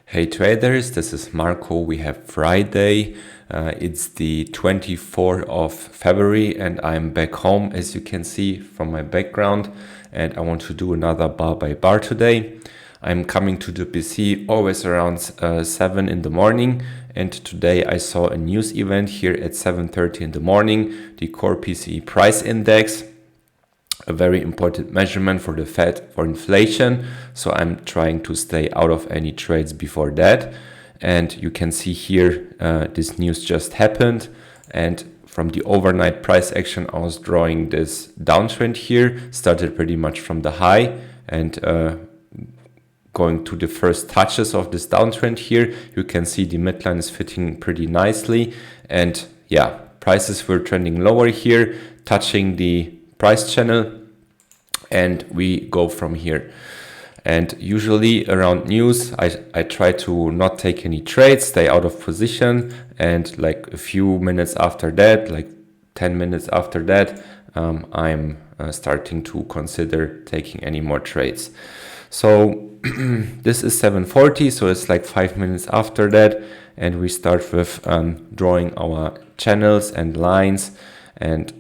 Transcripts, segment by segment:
Hey traders, this is Marco. We have Friday. It's the 24th of February and I'm back home, as you can see from my background, and I want to do another bar by bar today. I'm coming to the PC always around 7 in the morning, and today I saw a news event here at 7:30 in the morning, the core PCE price index, a very important measurement for the Fed for inflation. So I'm trying to stay out of any trades before that. And you can see here, this news just happened. And from the overnight price action, I was drawing this downtrend here, started pretty much from the high and going to the first touches of this downtrend here. You can see the midline is fitting pretty nicely. And yeah, prices were trending lower here, touching the price channel, and we go from here. And usually around news, I try to not take any trades, stay out of position, and like a few minutes after that, like 10 minutes after that, I'm starting to consider taking any more trades. So this is 7:40, so it's like 5 minutes after that, and we start with drawing our channels and lines and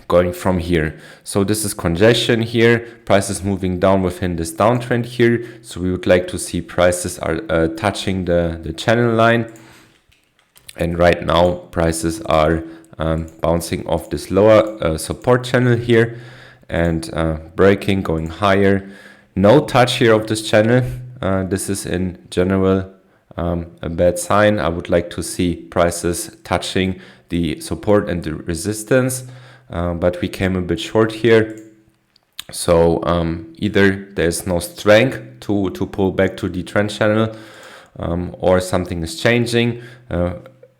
going from here. So this is congestion here, prices moving down within this downtrend here. So we would like to see prices are touching the channel line. And right now prices are bouncing off this lower support channel here and breaking, going higher. No touch here of this channel. This is in general a bad sign. I would like to see prices touching the support and the resistance. But we came a bit short here. So either there's no strength to pull back to the trend channel or something is changing.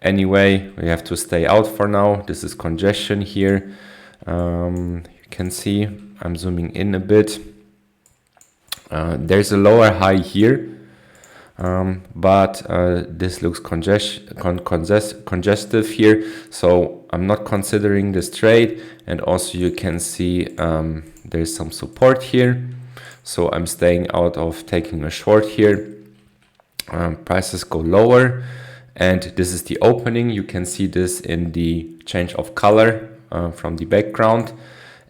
Anyway, we have to stay out for now. This is congestion here. You can see I'm zooming in a bit. There's a lower high here. But this looks congestive here, so I'm not considering this trade. And also you can see there's some support here, so I'm staying out of taking a short here. Prices go lower, and this is the opening. You can see this in the change of color from the background,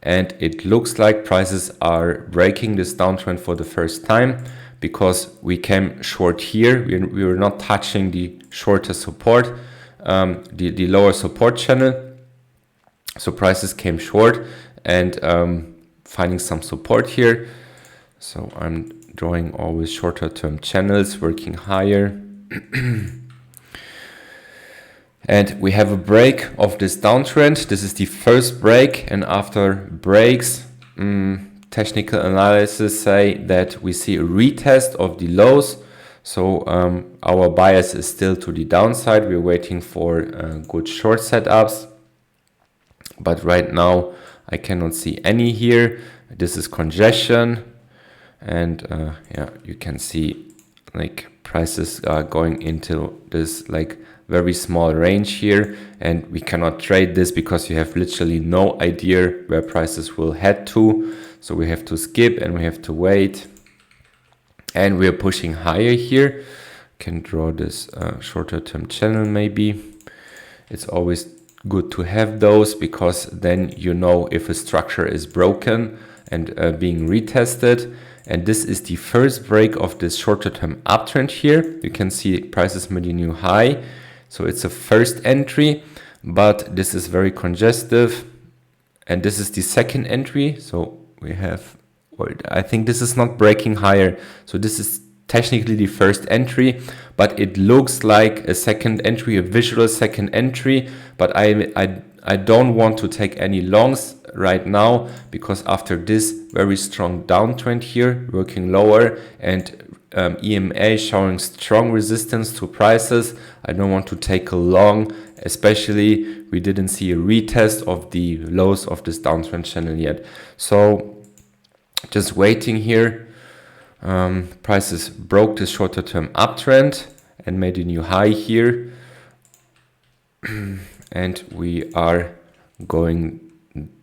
and it looks like prices are breaking this downtrend for the first time, because we came short here. We were not touching the shorter support, the lower support channel. So prices came short and finding some support here. So I'm drawing always shorter term channels, working higher. And we have a break of this downtrend. This is the first break, and after breaks, technical analysis say that we see a retest of the lows. So our bias is still to the downside. We're waiting for good short setups, but right now I cannot see any here. This is congestion, and yeah, you can see like prices are going into this like very small range here, and we cannot trade this because you have literally no idea where prices will head to. So we have to skip and we have to wait, and we're pushing higher here. Can draw this shorter term channel maybe. It's always good to have those, because then you know if a structure is broken and being retested. And this is the first break of this shorter term uptrend here. You can see prices made a new high. So it's a first entry, but this is very congestive. And this is the second entry. So we have, I think this is not breaking higher. So this is technically the first entry, but it looks like a second entry, a visual second entry. But I don't want to take any longs right now, because after this very strong downtrend here, working lower, and EMA showing strong resistance to prices, I don't want to take a long, especially we didn't see a retest of the lows of this downtrend channel yet. So just waiting here. Prices broke this shorter term uptrend and made a new high here. And we are going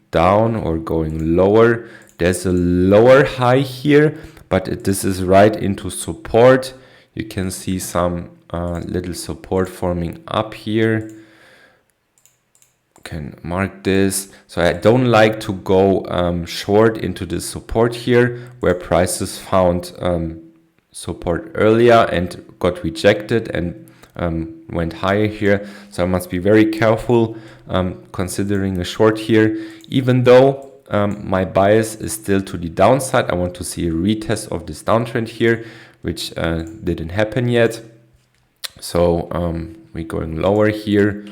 down or going lower. There's a lower high here, but this is right into support You can see some little support forming up here. Can mark this. So I don't like to go short into the support here, where prices found support earlier and got rejected and went higher here. So I must be very careful considering a short here, even though my bias is still to the downside. I want to see a retest of this downtrend here, which didn't happen yet. So we're going lower here.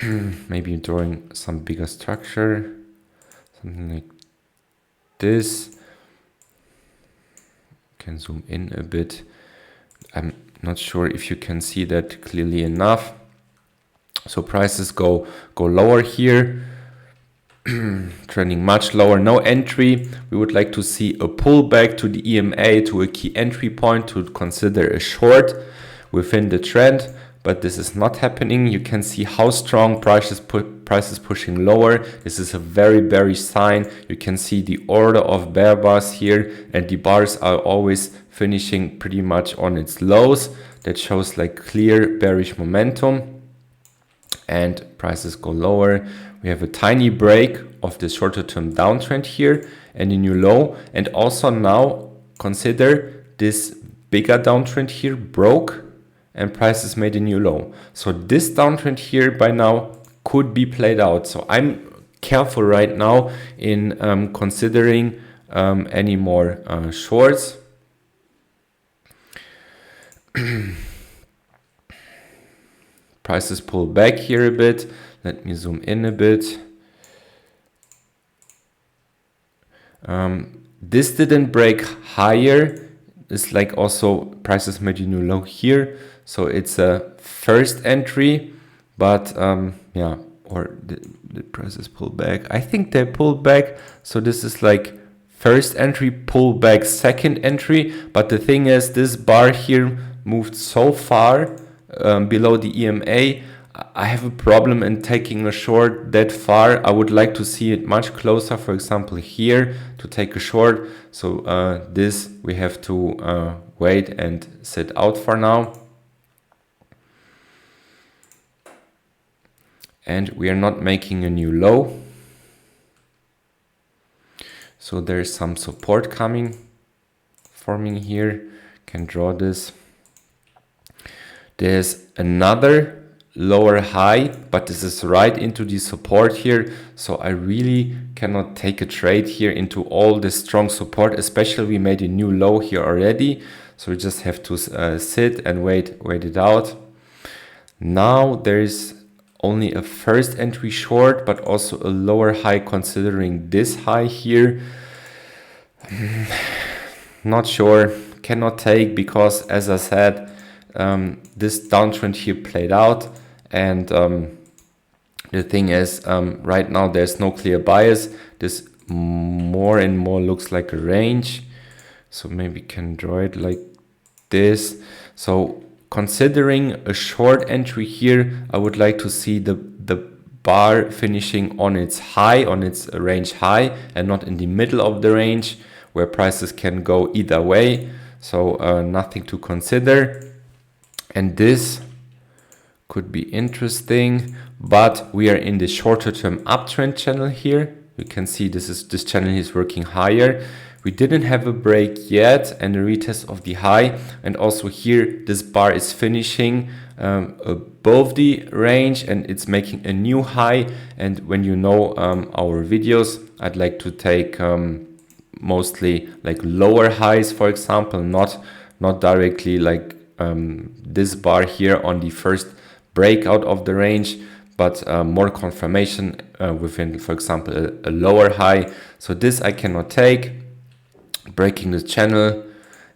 Maybe drawing some bigger structure, something like this. Can zoom in a bit. I'm not sure if you can see that clearly enough. So prices go lower here, trending much lower, no entry. We would like to see a pullback to the EMA, to a key entry point, to consider a short within the trend. But this is not happening. You can see how strong prices pushing lower. This is a very bearish sign. You can see the order of bear bars here, and the bars are always finishing pretty much on its lows. That shows like clear bearish momentum, and prices go lower. We have a tiny break of the shorter term downtrend here and a new low. And also now consider this bigger downtrend here broke, and prices made a new low. So this downtrend here by now could be played out. So I'm careful right now in considering any more shorts. Prices pull back here a bit. Let me zoom in a bit. This didn't break higher. It's like also prices made a new low here. So it's a first entry, but yeah, or the prices pull back. I think they pulled back. So this is like first entry, pull back, second entry. But the thing is, this bar here moved so far below the EMA. I have a problem in taking a short that far. I would like to see it much closer, for example, here to take a short. So this we have to wait and sit out for now. And we are not making a new low. So there's some support forming here. Can draw this. There's another lower high, but this is right into the support here. So I really cannot take a trade here into all this strong support, especially we made a new low here already. So we just have to sit and wait it out. Now there's only a first entry short, but also a lower high considering this high here. Not sure, cannot take, because as I said, this downtrend here played out, and the thing is, right now there's no clear bias. This more and more looks like a range, so maybe can draw it like this. So considering a short entry here, I would like to see the bar finishing on its high, on its range high, and not in the middle of the range where prices can go either way. So nothing to consider. And this could be interesting, but we are in the shorter term uptrend channel here. You can see this channel is working higher. We didn't have a break yet and a retest of the high. And also here, this bar is finishing above the range and it's making a new high. And when you know our videos, I'd like to take mostly like lower highs, for example, not directly like this bar here on the first breakout of the range, but more confirmation within, for example, a lower high. So this I cannot take. Breaking the channel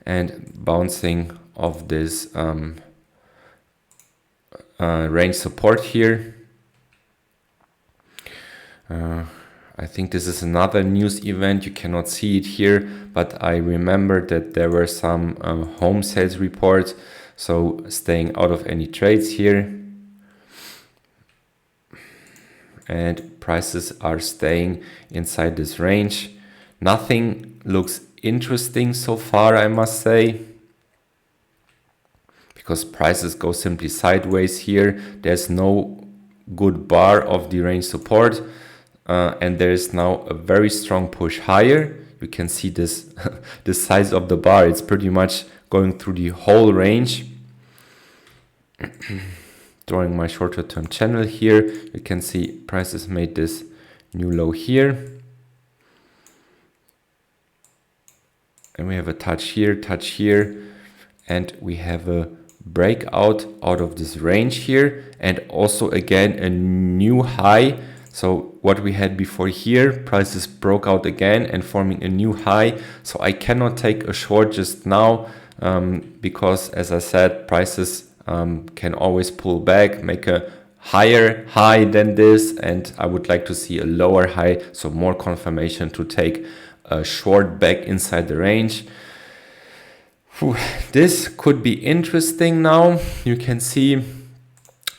and bouncing of this range support here. I think this is another news event. You cannot see it here, but I remember that there were some home sales reports. So staying out of any trades here. And prices are staying inside this range. Nothing looks interesting so far, I must say. because prices go simply sideways here. There's no good bar of the range support, and there is now a very strong push higher. You can see this the size of the bar. It's pretty much going through the whole range. Drawing my shorter term channel here, you can see prices made this new low here, and we have a touch here, and we have a breakout out of this range here, and also again a new high. So what we had before here, prices broke out again and forming a new high. So I cannot take a short just now, because as I said, prices can always pull back, make a higher high than this, and I would like to see a lower high, so more confirmation to take a short back inside the range. This could be interesting now. You can see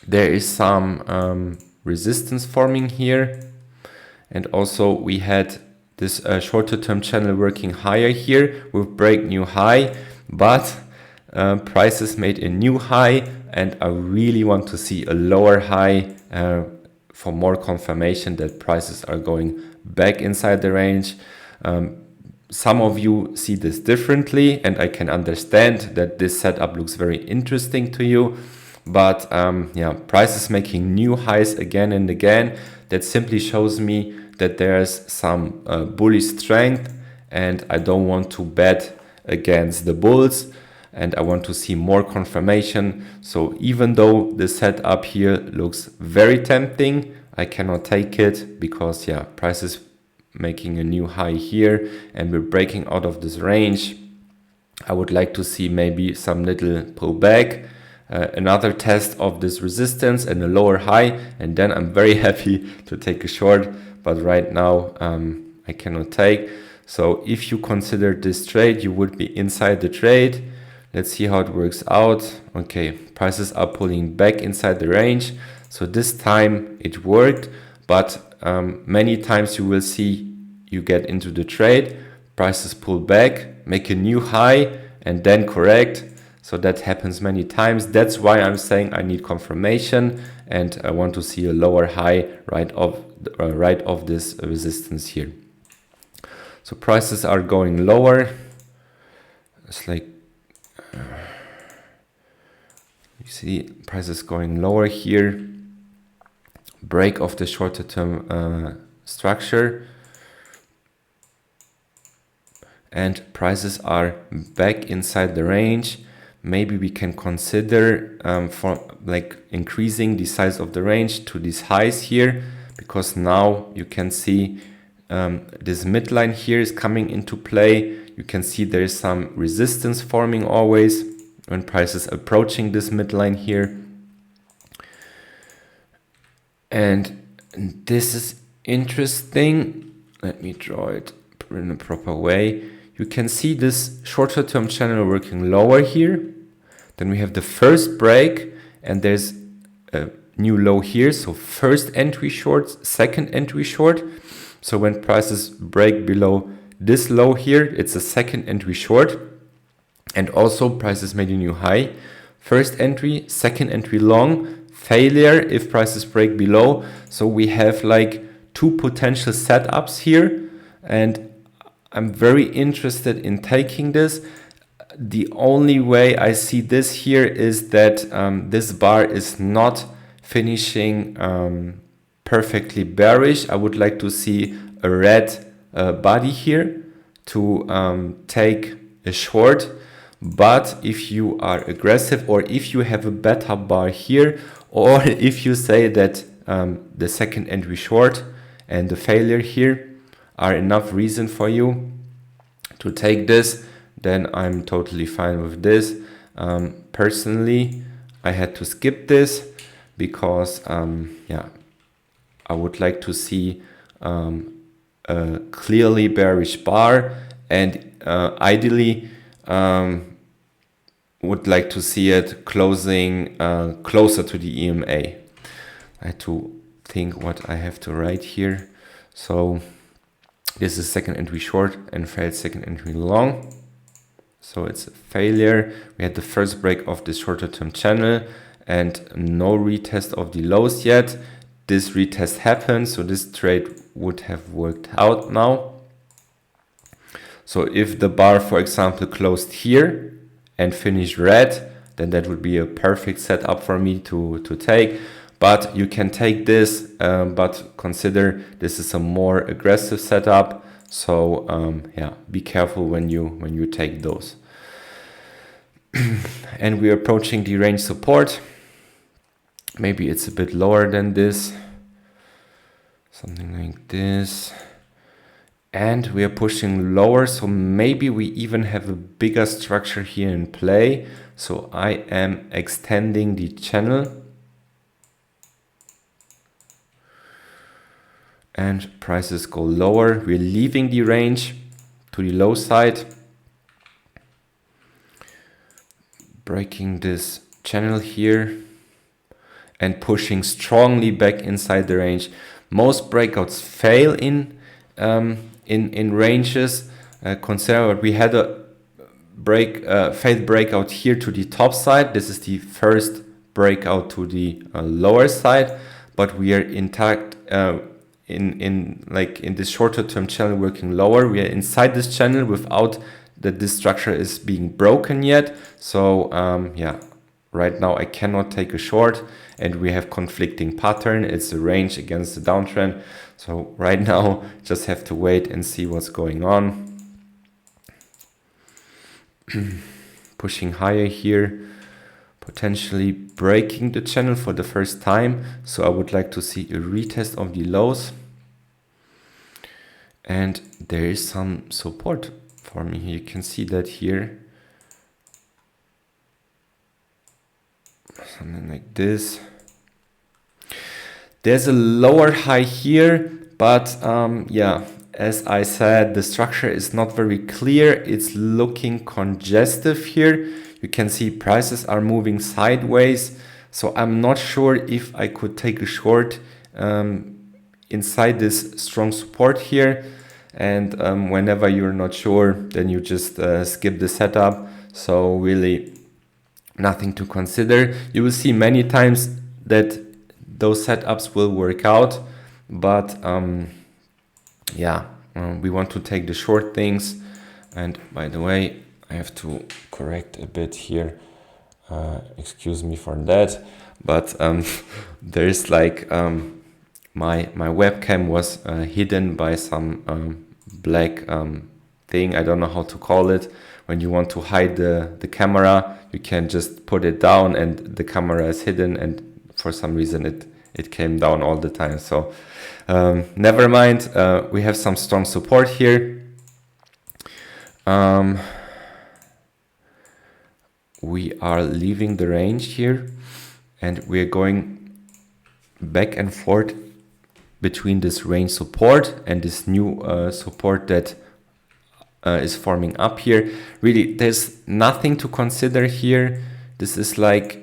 there is some resistance forming here, and also we had this shorter term channel working higher here with break new high, but prices made a new high, and I really want to see a lower high for more confirmation that prices are going back inside the range. Some of you see this differently, and I can understand that this setup looks very interesting to you, but yeah, prices making new highs again and again, that simply shows me that there's some bullish strength, and I don't want to bet against the bulls, and I want to see more confirmation. So even though the setup here looks very tempting, I cannot take it because yeah, prices making a new high here and we're breaking out of this range. I would like to see maybe some little pullback, another test of this resistance and a lower high, and then I'm very happy to take a short, but right now I cannot take. So if you consider this trade, you would be inside the trade. Let's see how it works out. Okay, prices are pulling back inside the range, so this time it worked, but many times you will see you get into the trade, prices pull back, make a new high, and then correct. So that happens many times. That's why I'm saying I need confirmation, and I want to see a lower high right off this resistance here. So prices are going lower. It's like you see prices going lower here. Break of the shorter term structure, and prices are back inside the range. Maybe we can consider for like increasing the size of the range to these highs here, because now you can see this midline here is coming into play. You can see there is some resistance forming always when prices approaching this midline here. And this is interesting. Let me draw it in a proper way. You can see this shorter term channel working lower here. Then we have the first break, and there's a new low here. So first entry short, second entry short. So when prices break below this low here, it's a second entry short. And also prices made a new high. First entry, second entry long, failure if prices break below. So we have like two potential setups here, and I'm very interested in taking this. The only way I see this here is that this bar is not finishing perfectly bearish. I would like to see a red body here to take a short. But if you are aggressive, or if you have a beta bar here, or if you say that the second entry short and the failure here are enough reason for you to take this, then I'm totally fine with this. Personally, I had to skip this because yeah, I would like to see a clearly bearish bar, and ideally would like to see it closing closer to the EMA. I had to think what I have to write here. So this is second entry short and failed second entry long. So it's a failure. We had the first break of the shorter term channel and no retest of the lows yet. This retest happened, so this trade would have worked out now. So if the bar, for example, closed here and finished red, then that would be a perfect setup for me to take. But you can take this, but consider this is a more aggressive setup. So yeah, be careful when you take those. And we're approaching the range support. Maybe it's a bit lower than this, something like this. And we are pushing lower, so maybe we even have a bigger structure here in play. So I am extending the channel. And prices go lower. We're leaving the range to the low side. Breaking this channel here and pushing strongly back inside the range. Most breakouts fail in ranges. Consider what we had a failed breakout here to the top side. This is the first breakout to the lower side, but we are intact in this shorter term channel working lower. We are inside this channel without that this structure is being broken yet. So yeah, right now I cannot take a short, and we have conflicting pattern. It's a range against the downtrend. So right now just have to wait and see what's going on. Pushing higher here, potentially breaking the channel for the first time. So I would like to see a retest of the lows. And there is some support for me. You can see that here. Something like this. There's a lower high here, but yeah, as I said, the structure is not very clear. It's looking congestive here. You can see prices are moving sideways. So I'm not sure if I could take a short inside this strong support here. And whenever you're not sure, then you just skip the setup. So really nothing to consider. You will see many times that those setups will work out, but yeah, we want to take the short things. And by the way, I have to correct a bit here. Excuse me for that, but there's like my webcam was hidden by some black thing. I don't know how to call it. When you want to hide the camera, you can just put it down and the camera is hidden, and for some reason it came down all the time. So never mind, we have some strong support here. We are leaving the range here, and we're going back and forth between this range support and this new support that is forming up here. Really, there's nothing to consider here. This is like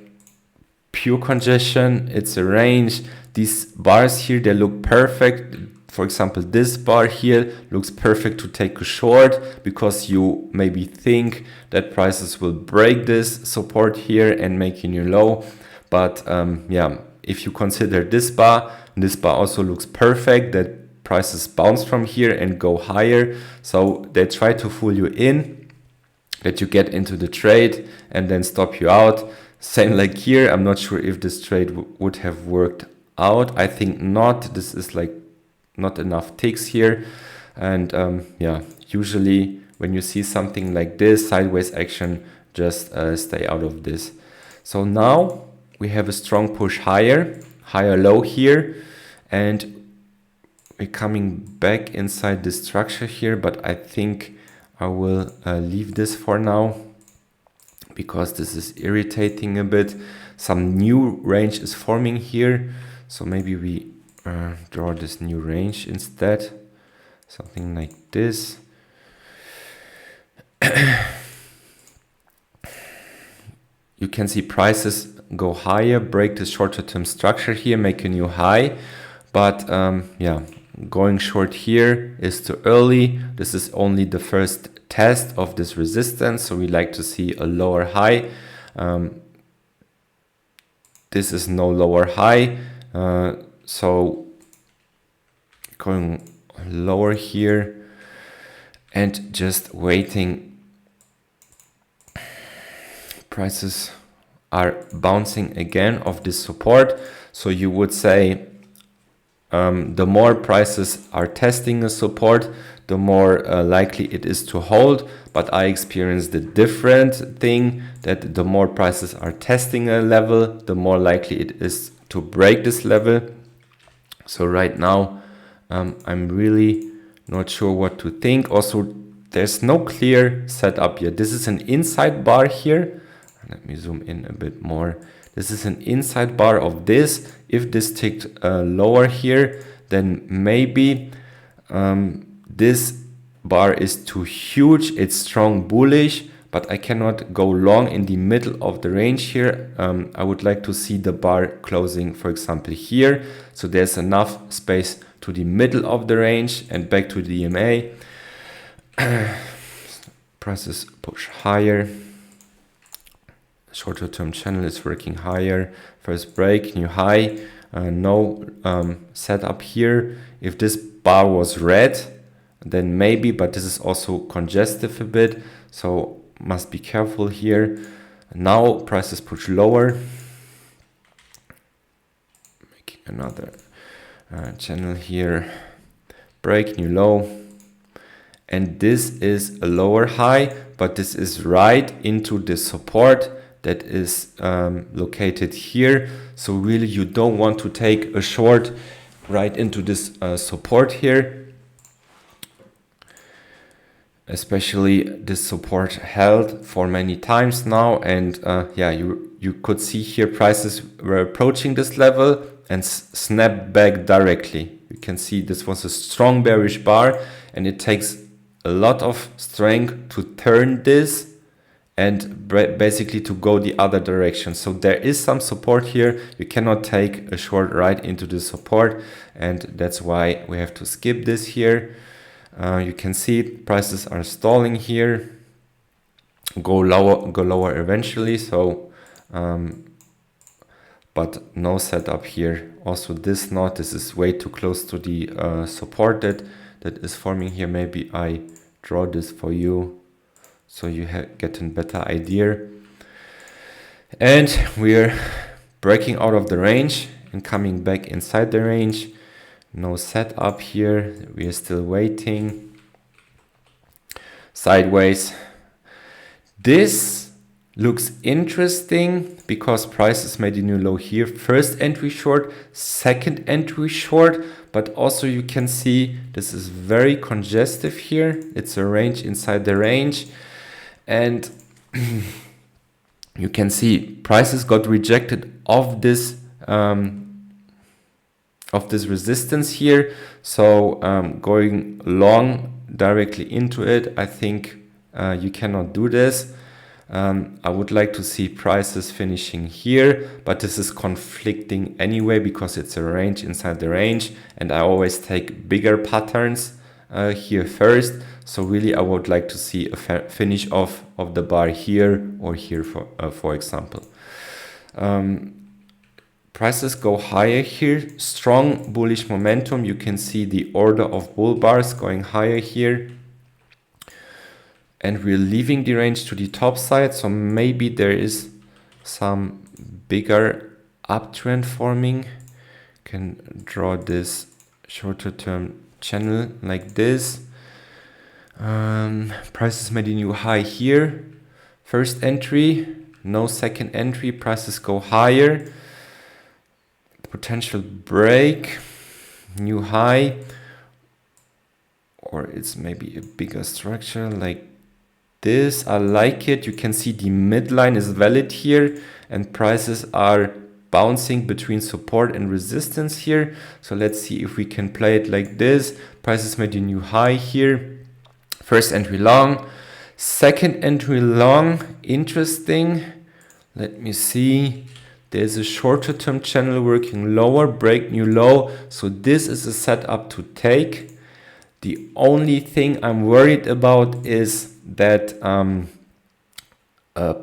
pure congestion. It's a range. These bars here, they look perfect. For example, this bar here looks perfect to take a short, because you maybe think that prices will break this support here and make a new low. But yeah, if you consider this bar also looks perfect, that prices bounce from here and go higher. So they try to fool you in, that you get into the trade and then stop you out. Same like here. I'm not sure if this trade would have worked out. I think not. This is like not enough ticks here. And yeah, usually when you see something like this, sideways action, just stay out of this. So now we have a strong push higher low here, and we're coming back inside this structure here, but I think I will leave this for now, because this is irritating a bit. Some new range is forming here, so maybe we draw this new range instead, something like this. You can see prices go higher, break the shorter term structure here, make a new high, but yeah, Going short here is too early. This is only the first test of this resistance, so we like to see a lower high. This is no lower high, so going lower here and just waiting. Prices are bouncing again off this support, so you would say the more prices are testing a support, the more likely it is to hold. But I experienced the different thing, that the more prices are testing a level, the more likely it is to break this level. So right now I'm really not sure what to think. Also, there's no clear setup yet. This is an inside bar here. Let me zoom in a bit more. This is an inside bar of this. If this ticked lower here, then maybe this bar is too huge. It's strong bullish, but I cannot go long in the middle of the range here. I would like to see the bar closing, for example, here. So there's enough space to the middle of the range and back to the EMA. Prices push higher. Shorter term channel is working higher. First break, new high. No setup here. If this bar was red, then maybe, but this is also congestive a bit, so must be careful here. Now prices push lower. Making another channel here. Break, new low. And this is a lower high, but this is right into the support that is located here. So really you don't want to take a short right into this support here. Especially this support held for many times now, and yeah, you could see here prices were approaching this level and snapped back directly. You can see this was a strong bearish bar, and it takes a lot of strength to turn this and basically to go the other direction. So there is some support here. You cannot take a short right into the support, and that's why we have to skip this here. You can see prices are stalling here, go lower eventually. So but no setup here. Also this knot, this is way too close to the support that is forming here. Maybe I draw this for you so you get a better idea. And we're breaking out of the range and coming back inside the range. No setup here. We are still waiting. Sideways. This looks interesting because prices made a new low here. First entry short, second entry short, but also you can see this is very congestive here. It's a range inside the range, and you can see prices got rejected of this resistance here. So going long directly into it, I think you cannot do this. I would like to see prices finishing here, but this is conflicting anyway because it's a range inside the range, and I always take bigger patterns here first. So really I would like to see a finish off of the bar here or here, for example. Prices go higher here, strong bullish momentum. You can see the order of bull bars going higher here. And we're leaving the range to the top side, so maybe there is some bigger uptrend forming. Can draw this shorter term channel like this. Prices made a new high here. First entry, no second entry. Prices go higher. Potential break, new high, or it's maybe a bigger structure like this. I like it. You can see the midline is valid here, and prices are bouncing between support and resistance here. So let's see if we can play it like this. Prices made a new high here. First entry long, second entry long. Interesting. Let me see. There's a shorter term channel working lower, break new low. So this is a setup to take. The only thing I'm worried about is that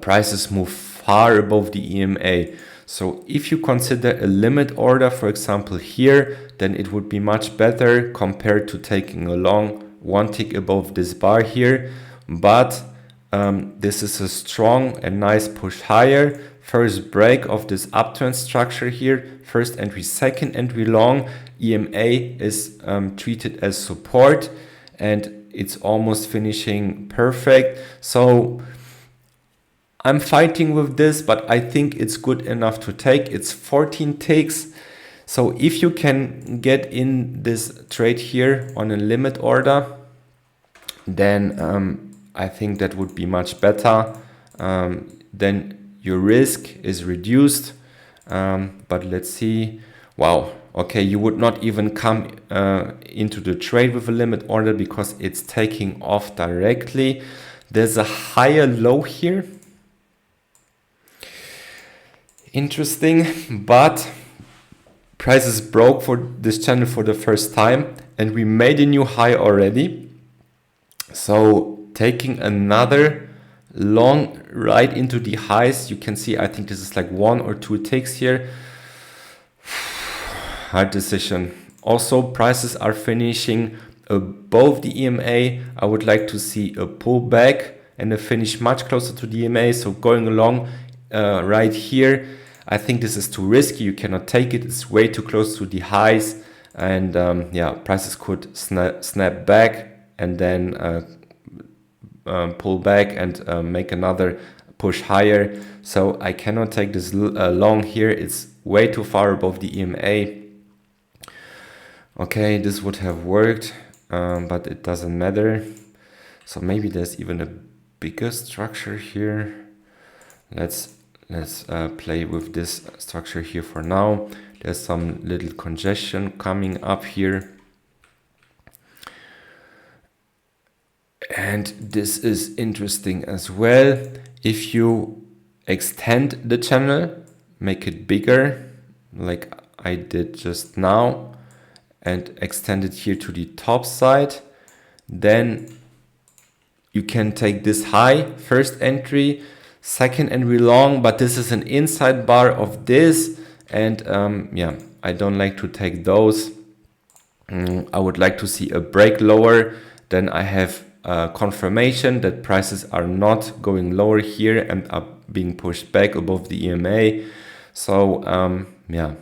prices move far above the EMA. So if you consider a limit order, for example here, then it would be much better compared to taking a long one tick above this bar here. But this is a strong and nice push higher. First break of this uptrend structure here. First entry, second entry long. EMA is treated as support and it's almost finishing perfect. So I'm fighting with this, but I think it's good enough to take. It's 14 ticks. So if you can get in this trade here on a limit order, then I think that would be much better. Then your risk is reduced. But let's see. Wow. Okay, you would not even come into the trade with a limit order because it's taking off directly. There's a higher low here. Interesting, but prices broke for this channel for the first time and we made a new high already. So taking another long right into the highs, you can see I think this is like 1 or 2 ticks here. Hard decision. Also prices are finishing above the EMA. I would like to see a pullback and a finish much closer to the EMA. So going along right here, I think this is too risky. You cannot take it. It's way too close to the highs. And yeah, prices could snap back and then pull back and make another push higher. So I cannot take this long here. It's way too far above the EMA. Okay, this would have worked, but it doesn't matter. So maybe there's even a bigger structure here. Let's play with this structure here for now. There's some little congestion coming up here. And this is interesting as well. If you extend the channel, make it bigger, like I did just now, and extend it here to the top side, then you can take this high, first entry, second entry long, but this is an inside bar of this, and yeah, I don't like to take those. I would like to see a break lower, then I have confirmation that prices are not going lower here and are being pushed back above the EMA. So yeah,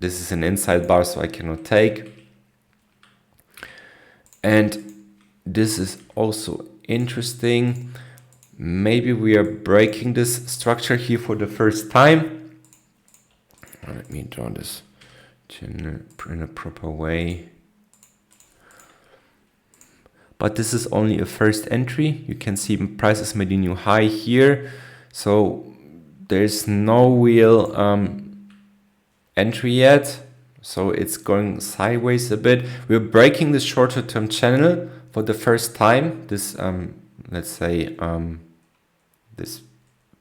this is an inside bar, so I cannot take. And this is also interesting. Maybe we are breaking this structure here for the first time. Let me draw this in a proper way. But this is only a first entry. You can see prices made a new high here. So there's no real entry yet. So it's going sideways a bit. We're breaking the shorter term channel for the first time. This, let's say, this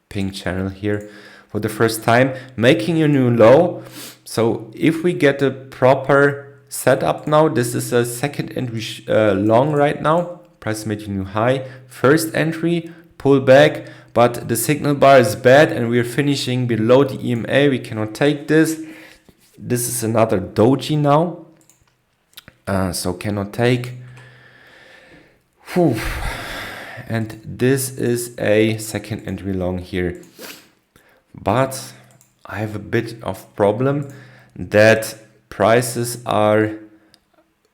pink channel here for the first time, making a new low. So if we get a proper setup now, this is a second entry long right now. Price made a new high. First entry, pull back, but the signal bar is bad and we're finishing below the EMA. We cannot take this. This is another doji now. So cannot take. Whew. And this is a second entry long here. But I have a bit of problem that prices are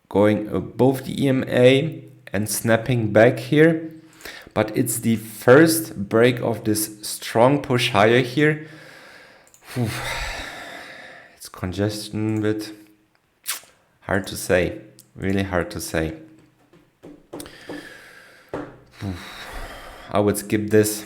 going above the EMA and snapping back here. But it's the first break of this strong push higher here. Whew. It's congestion, but hard to say. Really hard to say. I would skip this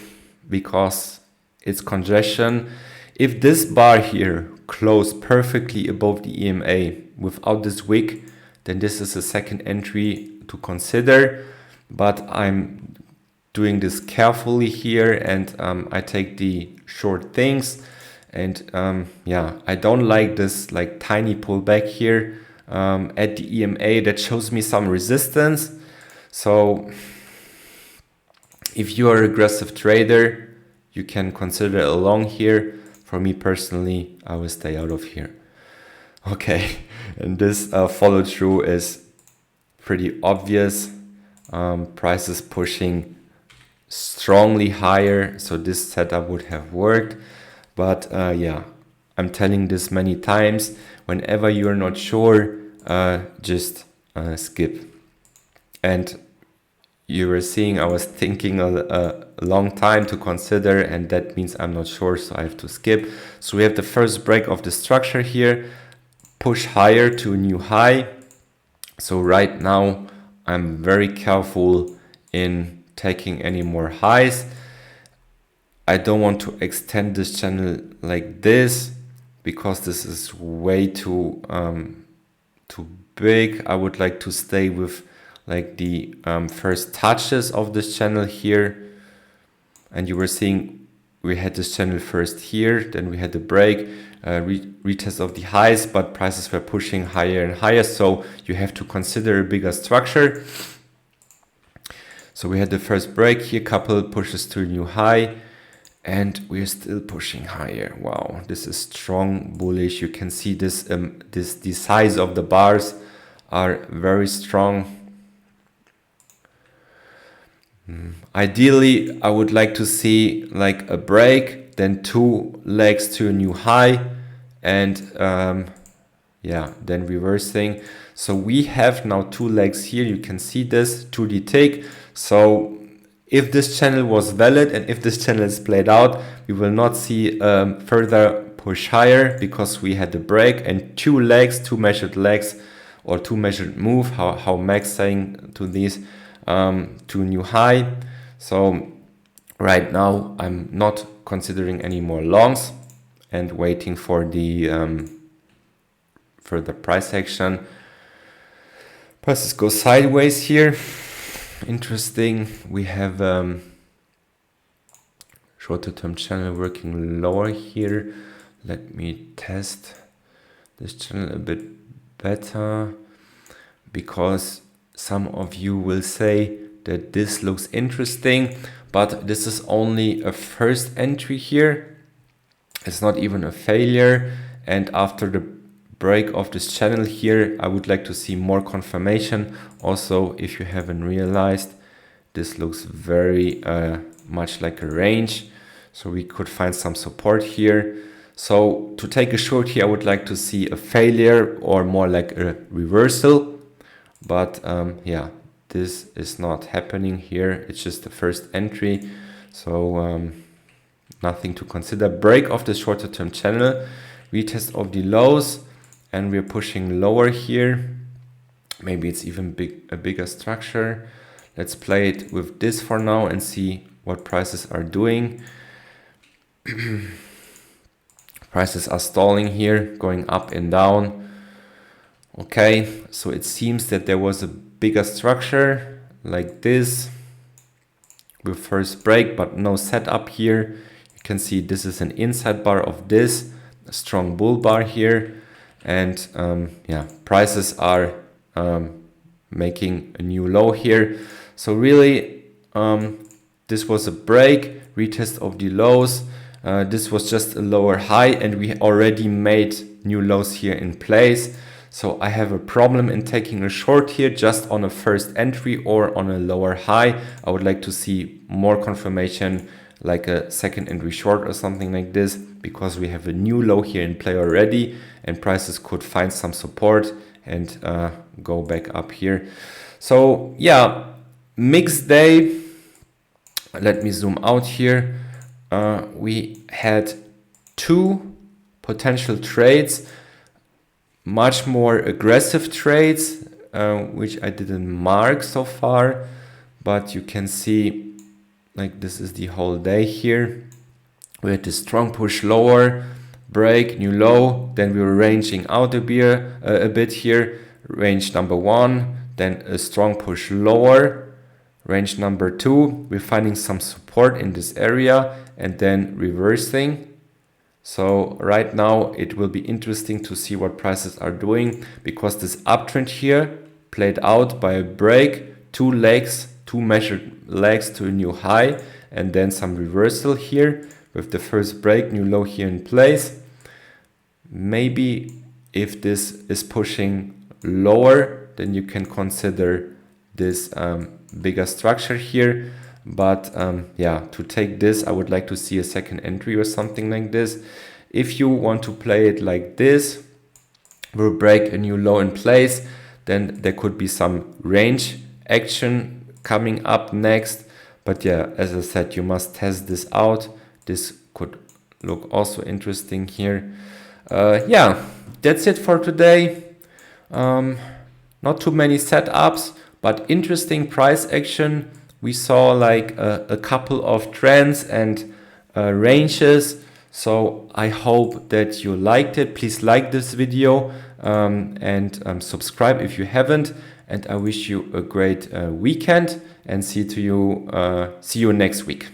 because it's congestion. If this bar here closed perfectly above the EMA without this wick, then this is a second entry to consider. But I'm doing this carefully here and I take the short things. And yeah, I don't like this like tiny pullback here at the EMA that shows me some resistance. So if you are an aggressive trader, you can consider a long here. For me personally, I will stay out of here. Okay, and this follow through is pretty obvious. Price is pushing strongly higher, so this setup would have worked. But yeah, I'm telling this many times. Whenever you're not sure, just skip. And you were seeing I was thinking a long time to consider, and that means I'm not sure, so I have to skip. So we have the first break of the structure here, push higher to a new high. So right now I'm very careful in taking any more highs. I don't want to extend this channel like this because this is way too big. I would like to stay with like the first touches of this channel here. And you were seeing we had this channel first here, then we had the break, retest of the highs, but prices were pushing higher and higher. So you have to consider a bigger structure. So we had the first break here, couple pushes to a new high, and we're still pushing higher. Wow, this is strong bullish. You can see this, the size of the bars are very strong. Ideally, I would like to see like a break, then two legs to a new high, and yeah, then reversing. So we have now two legs here. You can see this 2D tick. So if this channel was valid and if this channel is played out, we will not see further push higher because we had the break and two legs, two measured legs, or two measured move, how Mack's saying to these, to a new high. So right now I'm not considering any more longs and waiting for the price action. Prices go sideways here. Interesting. We have shorter term channel working lower here. Let me test this channel a bit better, because some of you will say that this looks interesting, but this is only a first entry here. It's not even a failure. And after the break of this channel here, I would like to see more confirmation. Also, if you haven't realized, this looks very much like a range, so we could find some support here. So to take a short here, I would like to see a failure or more like a reversal, but yeah, this is not happening here. It's just the first entry, so nothing to consider. Break of the shorter term channel, retest of the lows, and we're pushing lower here. Maybe it's even a bigger structure. Let's play it with this for now and see what prices are doing. Prices are stalling here, going up and down. Okay, so it seems that there was a bigger structure like this with first break, but no setup here. You can see this is an inside bar of this, a strong bull bar here. And yeah, prices are making a new low here. So really, this was a break, retest of the lows. This was just a lower high, and we already made new lows here in place. So I have a problem in taking a short here just on a first entry or on a lower high. I would like to see more confirmation, like a second entry short or something like this, because we have a new low here in play already, and prices could find some support and go back up here. So yeah, mixed day. Let me zoom out here. We had two potential trades, much more aggressive trades, which I didn't mark so far, but you can see like this is the whole day here. We had this strong push lower, break, new low, then we were ranging out a bit here, range number one, then a strong push lower, range number two, we're finding some support in this area and then reversing. So right now it will be interesting to see what prices are doing, because this uptrend here played out by a break, two measured legs to a new high, and then some reversal here with the first break, new low here in place. Maybe if this is pushing lower, then you can consider this bigger structure here. But yeah, to take this, I would like to see a second entry or something like this. If you want to play it like this, will break a new low in place, then there could be some range action coming up next. But yeah, as I said, you must test this out. This could look also interesting here. Yeah, that's it for today. Not too many setups, but interesting price action. We saw like a couple of trends and ranges. So I hope that you liked it. Please like this video and subscribe if you haven't. And I wish you a great weekend, and see you next week.